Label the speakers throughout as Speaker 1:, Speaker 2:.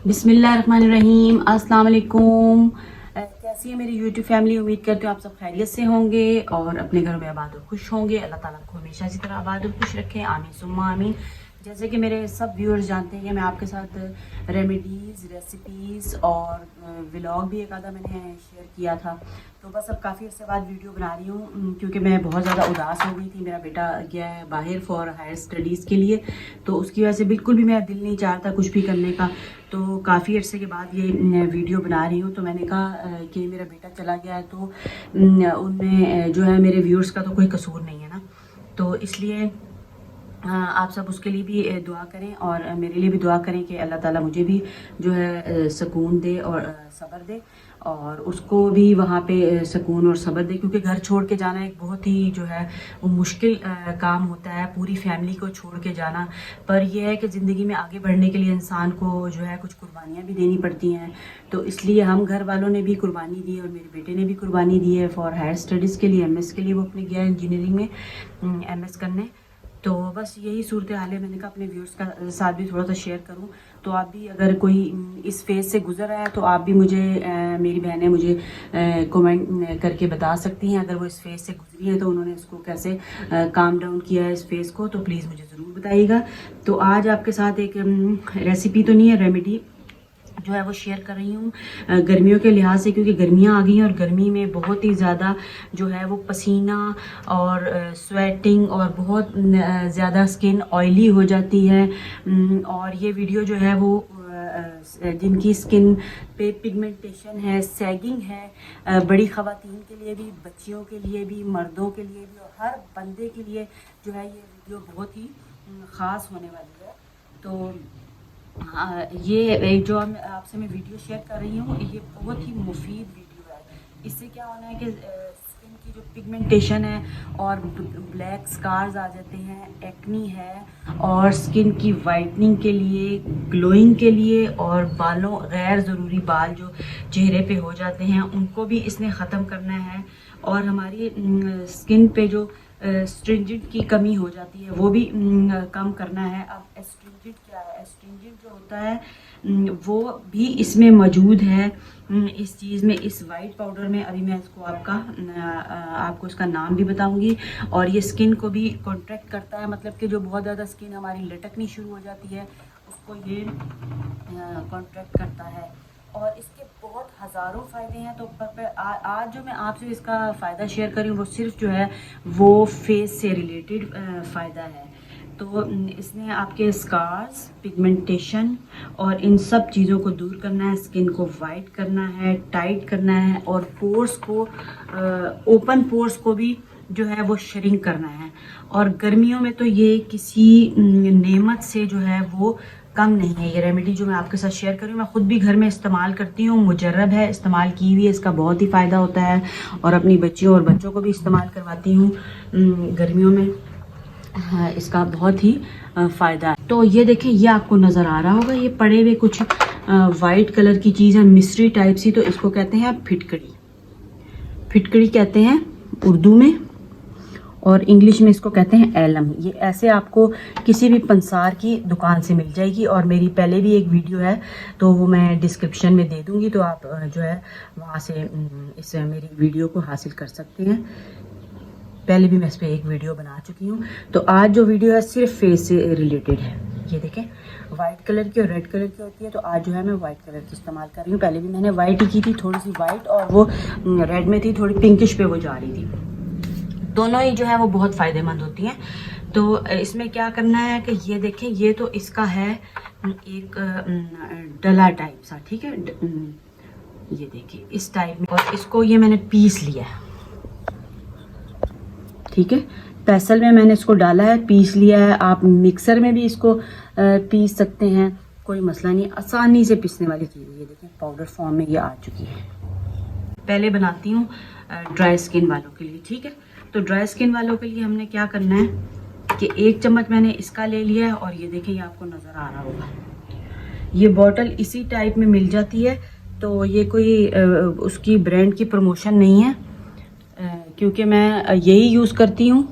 Speaker 1: बिस्मिल्लाहिर्रहमानिर्रहीम, अस्सलाम वालेकुम। कैसी है मेरी यूट्यूब फैमिली। उम्मीद करती हूँ आप सब खैरियत से होंगे और अपने घरों में आबाद और खुश होंगे। अल्लाह ताला आपको हमेशा इसी तरह आबाद और खुश रखे, आमीन सुम्मा आमीन। जैसे कि मेरे सब व्यूअर्स जानते हैं कि मैं आपके साथ रेमेडीज़, रेसिपीज़ और व्लॉग भी एक आधा मैंने शेयर किया था। तो बस अब काफ़ी अर्से बाद वीडियो बना रही हूँ क्योंकि मैं बहुत ज़्यादा उदास हो गई थी। मेरा बेटा गया है बाहर फॉर हायर स्टडीज़ के लिए, तो उसकी वजह से बिल्कुल भी मेरा दिल नहीं चाहता कुछ भी करने का। तो काफ़ी अर्से के बाद ये वीडियो बना रही हूँ। तो मैंने कहा कि मेरा बेटा चला गया है तो उनमें जो है मेरे व्यूअर्स का तो कोई कसूर नहीं है ना, तो इसलिए आप सब उसके लिए भी दुआ करें और मेरे लिए भी दुआ करें कि अल्लाह ताला मुझे भी जो है सुकून दे और सब्र दे और उसको भी वहाँ पे सुकून और सब्र दे, क्योंकि घर छोड़ के जाना एक बहुत ही जो है वो मुश्किल काम होता है, पूरी फैमिली को छोड़ के जाना। पर यह है कि ज़िंदगी में आगे बढ़ने के लिए इंसान को जो है कुछ कुर्बानियाँ भी देनी पड़ती हैं। तो इसलिए हम घर वालों ने भी कुर्बानी दी और मेरे बेटे ने भी कुर्बानी दी है फॉर हायर स्टडीज़ के लिए, एमएस के लिए। वो अपने गया इंजीनियरिंग में एमएस करने। तो बस यही सूरत हाल है। मैंने कहा अपने व्यूअर्स का साथ भी थोड़ा सा शेयर करूं। तो आप भी अगर कोई इस फेज़ से गुजर रहा है तो आप भी मुझे मेरी बहनें मुझे कमेंट करके बता सकती हैं। अगर वो इस फेज़ से गुजरी है तो उन्होंने इसको कैसे काम डाउन किया है इस फेज़ को, तो प्लीज़ मुझे ज़रूर बताइएगा। तो आज आपके साथ एक रेसिपी तो नहीं है, रेमेडी जो है वो शेयर कर रही हूँ गर्मियों के लिहाज से, क्योंकि गर्मियाँ आ गई हैं और गर्मी में बहुत ही ज़्यादा जो है वो पसीना और स्वेटिंग और बहुत ज़्यादा स्किन ऑयली हो जाती है। और ये वीडियो जो है वो जिनकी स्किन पे पिगमेंटेशन है, सैगिंग है, बड़ी ख़वातीन के लिए भी, बच्चियों के लिए भी, मर्दों के लिए भी और हर बंदे के लिए जो है ये वीडियो बहुत ही ख़ास होने वाली है। तो ये एक जो आपसे मैं वीडियो शेयर कर रही हूँ ये बहुत ही मुफीद वीडियो है। इससे क्या होना है कि स्किन की जो पिगमेंटेशन है और ब्लैक स्कार्स आ जाते हैं, एक्नी है, और स्किन की वाइटनिंग के लिए, ग्लोइंग के लिए, और बालों गैर ज़रूरी बाल जो चेहरे पे हो जाते हैं उनको भी इसने ख़त्म करना है। और हमारी स्किन पे जो स्ट्रिंजेंट की कमी हो जाती है वो भी कम करना है। अब एस्ट्रिंजेंट क्या है? एस्ट्रिंजेंट जो होता है वो भी इसमें मौजूद है इस चीज़ में, इस वाइट पाउडर में। अभी मैं इसको आपको इसका नाम भी बताऊंगी। और ये स्किन को भी कॉन्ट्रैक्ट करता है, मतलब कि जो बहुत ज़्यादा स्किन हमारी लटकनी शुरू हो जाती है उसको ये कॉन्ट्रैक्ट करता है। और इसके बहुत हज़ारों फ़ायदे हैं। तो आज जो मैं आपसे इसका फ़ायदा शेयर करी हूँ वो सिर्फ जो है वो फेस से रिलेटेड फ़ायदा है। तो इसने आपके स्कार्स, पिगमेंटेशन और इन सब चीज़ों को दूर करना है, स्किन को वाइट करना है, टाइट करना है, और पोर्स को, ओपन पोर्स को भी जो है वो श्रिंक करना है। और गर्मियों में तो ये किसी नेमत से जो है वो कम नहीं है। ये रेमेडी जो मैं आपके साथ शेयर कर रही हूँ मैं ख़ुद भी घर में इस्तेमाल करती हूँ, मुजर्रब है, इस्तेमाल की हुई है, इसका बहुत ही फ़ायदा होता है। और अपनी बच्चियों और बच्चों को भी इस्तेमाल करवाती हूँ गर्मियों में। हाँ, इसका बहुत ही फ़ायदा है। तो ये देखें, ये आपको नज़र आ रहा होगा, ये पड़े हुए कुछ वाइट कलर की चीज़ है, मिस्ट्री टाइप सी। तो इसको कहते हैं फिटकड़ी। फिटकड़ी कहते हैं उर्दू में, और इंग्लिश में इसको कहते हैं एलम। ये ऐसे आपको किसी भी पंसार की दुकान से मिल जाएगी। और मेरी पहले भी एक वीडियो है तो वो मैं डिस्क्रिप्शन में दे दूँगी, तो आप जो है वहाँ से इस मेरी वीडियो को हासिल कर सकते हैं। पहले भी मैं इस पर एक वीडियो बना चुकी हूँ। तो आज जो वीडियो है सिर्फ फेस से रिलेटेड है। ये देखें, वाइट कलर की और रेड कलर की होती है, तो आज जो है मैं वाइट कलर की इस्तेमाल कर रही हूँ। पहले भी मैंने वाइट ही की थी, थोड़ी सी वाइट, और वो रेड में थी, थोड़ी पिंकिश पे वो जा रही थी। दोनों ही जो है वो बहुत फ़ायदेमंद होती हैं। तो इसमें क्या करना है कि ये देखें, ये तो इसका है एक डला टाइप सा, ठीक है, ये देखिए इस टाइप में। और इसको ये मैंने पीस लिया है, ठीक है, पैसल में मैंने इसको डाला है, पीस लिया है। आप मिक्सर में भी इसको पीस सकते हैं, कोई मसला नहीं, आसानी से पीसने वाली चीज़। ये देखें पाउडर फॉर्म में ये आ चुकी है। पहले बनाती हूँ ड्राई स्किन वालों के लिए, ठीक है। तो ड्राई स्किन वालों के लिए हमने क्या करना है कि 1 चम्मच मैंने इसका ले लिया है। और ये देखें, ये आपको नज़र आ रहा होगा, ये बॉटल इसी टाइप में मिल जाती है। तो ये कोई उसकी ब्रांड की प्रमोशन नहीं है, क्योंकि मैं यही यूज़ करती हूँ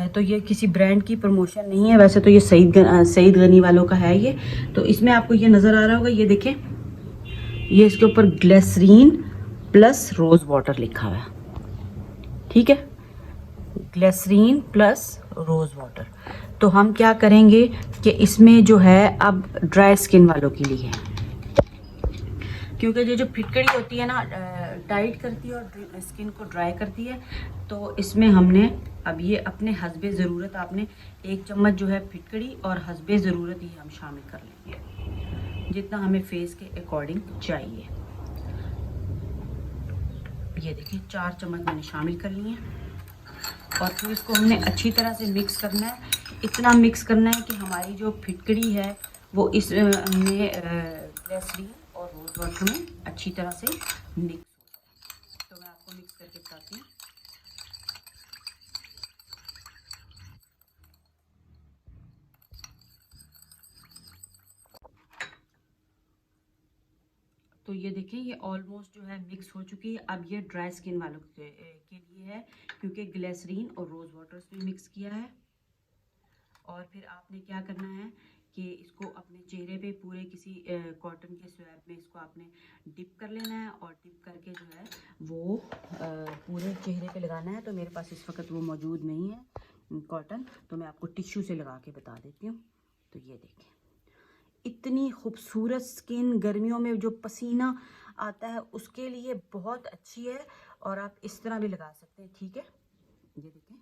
Speaker 1: तो ये किसी ब्रांड की प्रमोशन नहीं है, वैसे तो ये सईद गनी वालों का है ये। तो इसमें आपको ये नज़र आ रहा होगा, ये देखें, ये इसके ऊपर ग्लिसरीन प्लस रोज़ वाटर लिखा हुआ है, ठीक है, ग्लिसरीन प्लस रोज़ वाटर। तो हम क्या करेंगे कि इसमें जो है अब ड्राई स्किन वालों के लिए है, क्योंकि ये जो फिटकड़ी होती है ना टाइट करती है और स्किन को ड्राई करती है। तो इसमें हमने अब ये अपने हस्बे ज़रूरत आपने 1 चम्मच जो है फिटकड़ी और हस्बे ज़रूरत ही हम शामिल कर लेंगे, जितना हमें फेस के अकॉर्डिंग चाहिए। ये देखिए 4 चम्मच मैंने शामिल कर लिए और फिर इसको हमने अच्छी तरह से मिक्स करना है। इतना मिक्स करना है कि हमारी जो फिटकड़ी है वो इस में ग्लिसरीन और रोज़ वाटर में अच्छी तरह से मिक्स हो। तो मैं आपको मिक्स करके बताती हूँ। तो ये देखें, ये ऑलमोस्ट जो है मिक्स हो चुकी है। अब ये ड्राई स्किन वालों के लिए है, क्योंकि ग्लिसरीन और रोज़ वाटर से मिक्स किया है। और फिर आपने क्या करना है कि इसको अपने चेहरे पे पूरे किसी कॉटन के स्वैब में इसको आपने डिप कर लेना है और डिप करके जो है वो पूरे चेहरे पे लगाना है। तो मेरे पास इस वक्त वो मौजूद नहीं है कॉटन, तो मैं आपको टिश्यू से लगा के बता देती हूँ। तो ये देखें, इतनी खूबसूरत स्किन गर्मियों में जो पसीना आता है उसके लिए बहुत अच्छी है। और आप इस तरह भी लगा सकते हैं, ठीक है, ये देखें,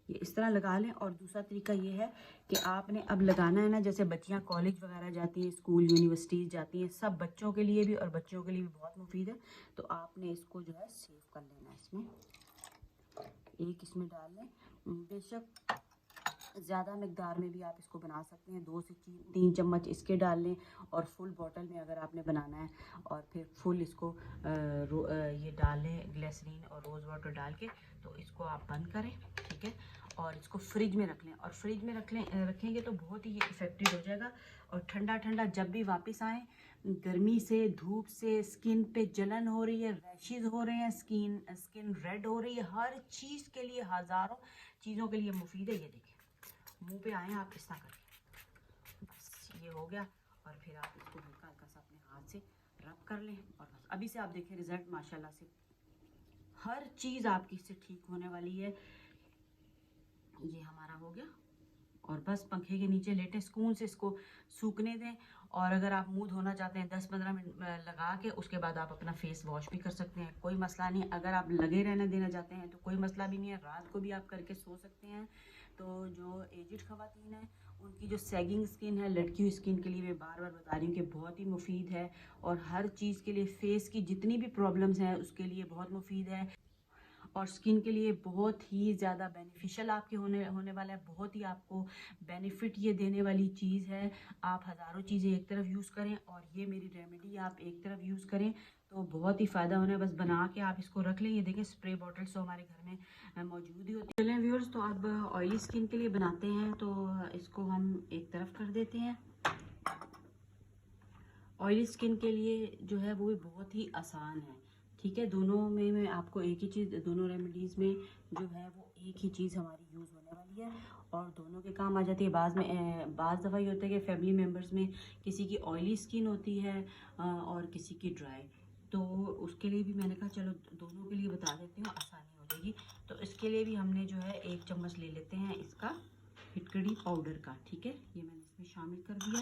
Speaker 1: ये इस तरह लगा लें। और दूसरा तरीका ये है कि आपने अब लगाना है ना, जैसे बच्चियां कॉलेज वगैरह जाती हैं, स्कूल यूनिवर्सिटीज़ जाती हैं, सब बच्चों के लिए भी और बच्चों के लिए भी बहुत मुफीद है। तो आपने इसको जो है सेव कर लेना है, इसमें एक इसमें डाल लें। बेशक ज़्यादा मकदार में भी आप इसको बना सकते हैं, 2 से 3 चम्मच इसके डाल लें। और फुल बॉटल में अगर आपने बनाना है और फिर फुल इसको ये डाल लें ग्लिसरीन और रोज़ वाटर डाल के। तो इसको आप बंद करें, ठीक है, और इसको फ्रिज में रख लें। और फ्रिज में रखेंगे तो बहुत ही ये इफ़ेक्टिव हो जाएगा। और ठंडा ठंडा जब भी वापस आएँ, गर्मी से धूप से स्किन पे जलन हो रही है, रैशेज़ हो रहे हैं, स्किन रेड हो रही है, हर चीज़ के लिए, हज़ारों चीज़ों के लिए मुफीद है। ये देखिए, मुंह पे आए आप इस तरह करके, बस ये हो गया। और फिर आप इसको हल्का हल्का सा अपने हाथ से रब कर लें और बस अभी से आप देखें रिजल्ट माशाल्लाह से हर चीज़ आपकी इससे ठीक होने वाली है। ये हमारा हो गया और बस पंखे के नीचे लेटें, सुकून से इसको सूखने दें। और अगर आप मुंह धोना चाहते हैं 10-15 मिनट लगा के, उसके बाद आप अपना फेस वॉश भी कर सकते हैं, कोई मसला नहीं। अगर आप लगे रहना देना चाहते हैं तो कोई मसला भी नहीं है, रात को भी आप करके सो सकते हैं। तो जो एजिड ख़वातीन हैं उनकी जो सैगिंग स्किन है, लड़की हुई स्किन के लिए मैं बार बार बता रही हूँ कि बहुत ही मुफीद है। और हर चीज़ के लिए, फेस की जितनी भी प्रॉब्लम्स हैं उसके लिए बहुत मुफीद है। और स्किन के लिए बहुत ही ज़्यादा बेनिफिशियल आपके होने वाला है, बहुत ही आपको बेनिफिट ये देने वाली चीज़ है। आप हज़ारों चीज़ें एक तरफ यूज़ करें और ये मेरी रेमेडी आप एक तरफ यूज़ करें तो बहुत ही फ़ायदा होना है। बस बना के आप इसको रख लें। ये देखें, स्प्रे बॉटल्स तो हमारे घर में मौजूद ही होती है। चलें व्यूअर्स, तो अब ऑयली स्किन के लिए बनाते हैं, तो इसको हम एक तरफ कर देते हैं। ऑयली स्किन के लिए जो है वो भी बहुत ही आसान है, ठीक है। दोनों में मैं आपको एक ही चीज़, दोनों रेमेडीज़ में जो है वो एक ही चीज़ हमारी यूज़ होने वाली है और दोनों के काम आ जाती है। बाज़ दफ़ा ये होता है कि फैमिली मेम्बर्स में किसी की ऑयली स्किन होती है और किसी की ड्राई, तो उसके लिए भी मैंने कहा चलो दोनों के लिए बता देती हूँ, आसानी हो जाएगी। तो इसके लिए भी हमने जो है 1 चम्मच ले लेते हैं इसका फिटकड़ी पाउडर का, ठीक है, ये मैंने इसमें शामिल कर दिया।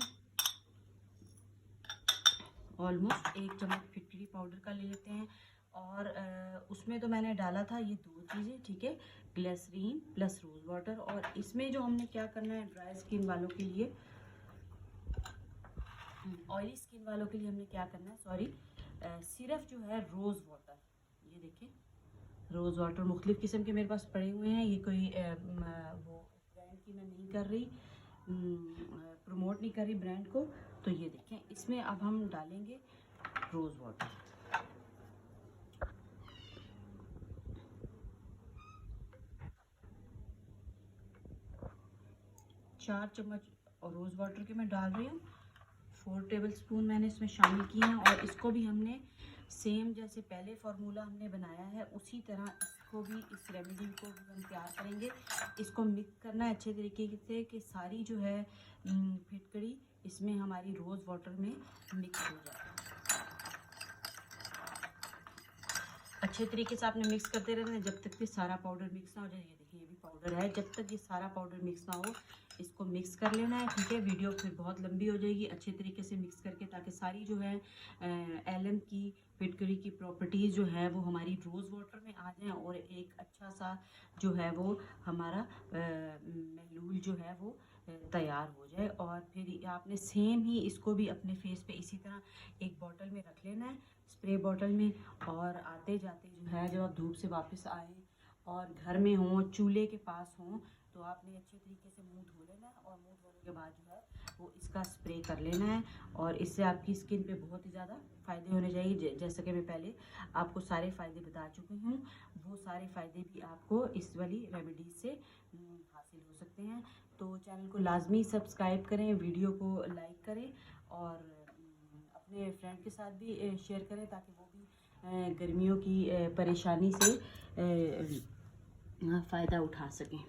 Speaker 1: ऑलमोस्ट 1 चम्मच फिटकरी पाउडर का ले लेते हैं। और उसमें तो मैंने डाला था ये 2 चीज़ें, ठीक है, ग्लिसरीन प्लस रोज़ वाटर। और इसमें जो हमने क्या करना है ड्राई स्किन वालों के लिए, ऑयली स्किन वालों के लिए हमने क्या करना है, सॉरी, सिर्फ जो है रोज़ वाटर, ये देखें, रोज़ वाटर मुख्तलिफ़ किस्म के मेरे पास पड़े हुए हैं। ये कोई वो ब्रांड की मैं नहीं कर रही, प्रमोट नहीं कर रही ब्रांड को। तो ये देखें, इसमें अब हम डालेंगे रोज़ वाटर। चार चम्मच रोज़ वाटर के मैं डाल रही हूँ। 4 टेबलस्पून मैंने इसमें शामिल किए हैं। और इसको भी हमने सेम जैसे पहले फार्मूला हमने बनाया है उसी तरह इसको भी, इस रेमेडी को भी हम तैयार करेंगे। इसको मिक्स करना है अच्छे तरीके से कि सारी जो है फिटकरी इसमें हमारी रोज़ वाटर में मिक्स हो जाए। अच्छे तरीके से आपने मिक्स करते रहना है जब तक कि सारा पाउडर मिक्स ना हो जाए। ये देखिए, ये भी पाउडर है। जब तक ये सारा पाउडर मिक्स ना हो इसको मिक्स कर लेना है, ठीक है। वीडियो फिर बहुत लंबी हो जाएगी। अच्छे तरीके से मिक्स करके, ताकि सारी जो है एलम की फिटकरी की प्रॉपर्टीज़ जो है वो हमारी रोज़ वाटर में आ जाए और एक अच्छा सा जो है वो हमारा महलूल जो है वो तैयार हो जाए। और फिर आपने सेम ही इसको भी अपने फेस पे इसी तरह एक बॉटल में रख लेना है, स्प्रे बॉटल में। और आते जाते जो है, जब आप धूप से वापस आए और घर में हों, चूल्हे के पास हों, तो आपने अच्छे तरीके से मुंह धो लेना है। और मुंह धोने के बाद जो है वो इसका स्प्रे कर लेना है। और इससे आपकी स्किन पे बहुत ही ज़्यादा फ़ायदे होने चाहिए। जैसा कि मैं पहले आपको सारे फ़ायदे बता चुकी हूँ, वो सारे फ़ायदे भी आपको इस वाली रेमेडी से हासिल हो सकते हैं। तो चैनल को लाजमी सब्सक्राइब करें, वीडियो को लाइक करें और अपने फ्रेंड के साथ भी शेयर करें, ताकि वो भी गर्मियों की परेशानी से फ़ायदा उठा सकें।